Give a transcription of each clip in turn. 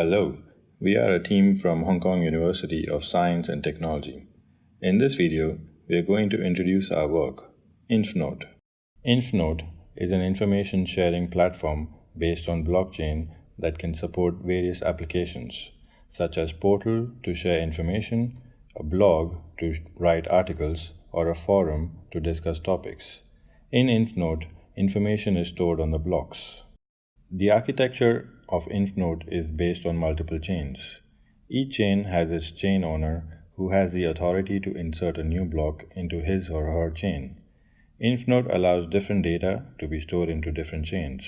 Hello, we are a team from Hong Kong University of Science and Technology. In this video, we are going to introduce our work, Infnote. Infnote is an information sharing platform based on blockchain that can support various applications, such as portal to share information, a blog to write articles, or a forum to discuss topics. In Infnote, information is stored on the blocks. The architecture of Infnote is based on multiple chains. Each chain has its chain owner who has the authority to insert a new block into his or her chain. Infnote allows different data to be stored into different chains.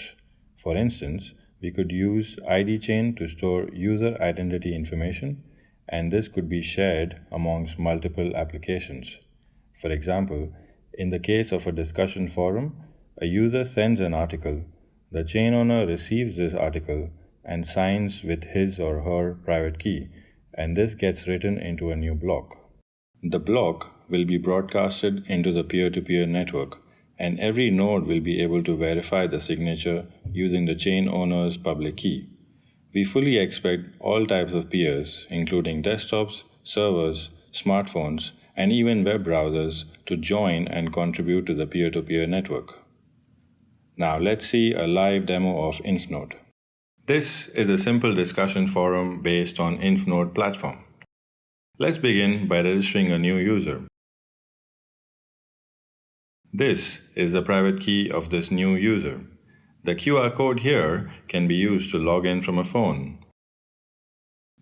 For instance, we could use ID chain to store user identity information, and this could be shared amongst multiple applications. For example, in the case of a discussion forum, a user sends an article. The chain owner receives this article and signs with his or her private key, and this gets written into a new block. The block will be broadcasted into the peer-to-peer network, and every node will be able to verify the signature using the chain owner's public key. We fully expect all types of peers, including desktops, servers, smartphones, and even web browsers, to join and contribute to the peer-to-peer network. Now let's see a live demo of Infnote. This is a simple discussion forum based on Infnote platform. Let's begin by registering a new user. This is the private key of this new user. The QR code here can be used to log in from a phone.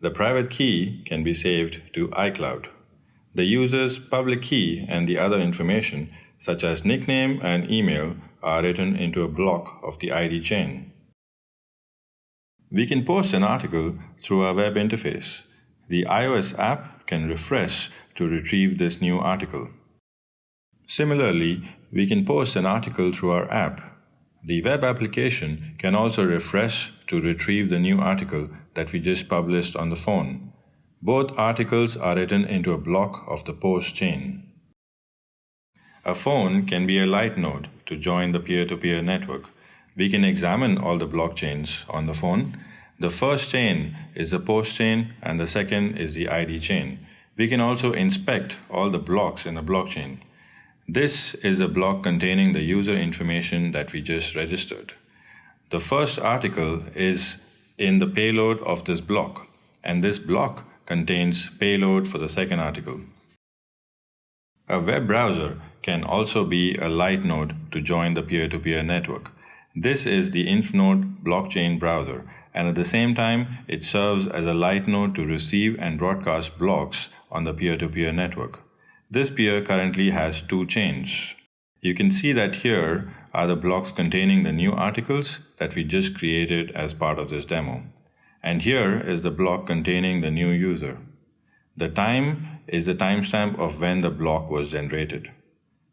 The private key can be saved to iCloud. The user's public key and the other information, such as nickname and email, are written into a block of the ID chain. We can post an article through our web interface. The iOS app can refresh to retrieve this new article. Similarly, we can post an article through our app. The web application can also refresh to retrieve the new article that we just published on the phone. Both articles are written into a block of the post chain. A phone can be a light node to join the peer-to-peer network. We can examine all the blockchains on the phone. The first chain is the post chain and the second is the ID chain. We can also inspect all the blocks in the blockchain. This is a block containing the user information that we just registered. The first article is in the payload of this block, and this block contains payload for the second article. A web browser can also be a light node to join the peer-to-peer network. This is the Infnote blockchain browser, and at the same time, it serves as a light node to receive and broadcast blocks on the peer-to-peer network. This peer currently has two chains. You can see that here are the blocks containing the new articles that we just created as part of this demo. And here is the block containing the new user. The time is the timestamp of when the block was generated.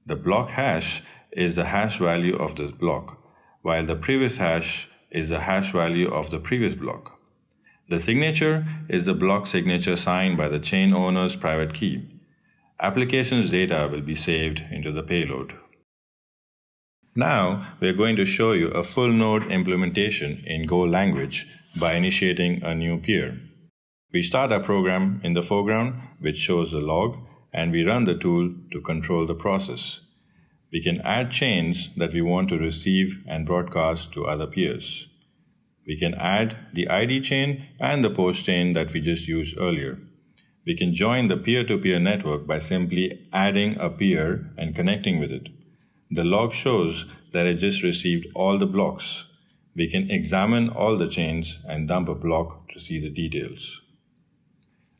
The block hash is the hash value of this block, while the previous hash is the hash value of the previous block. The signature is the block signature signed by the chain owner's private key. Application's data will be saved into the payload. Now we are going to show you a full node implementation in Go language by initiating a new peer. We start our program in the foreground, which shows the log, and we run the tool to control the process. We can add chains that we want to receive and broadcast to other peers. We can add the ID chain and the post chain that we just used earlier. We can join the peer-to-peer network by simply adding a peer and connecting with it. The log shows that it just received all the blocks. We can examine all the chains and dump a block to see the details.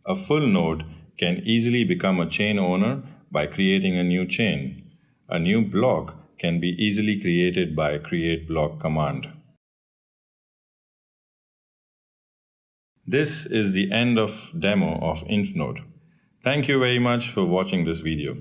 A full node can easily become a chain owner by creating a new chain. A new block can be easily created by a create block command. This is the end of demo of Infnote. Thank you very much for watching this video.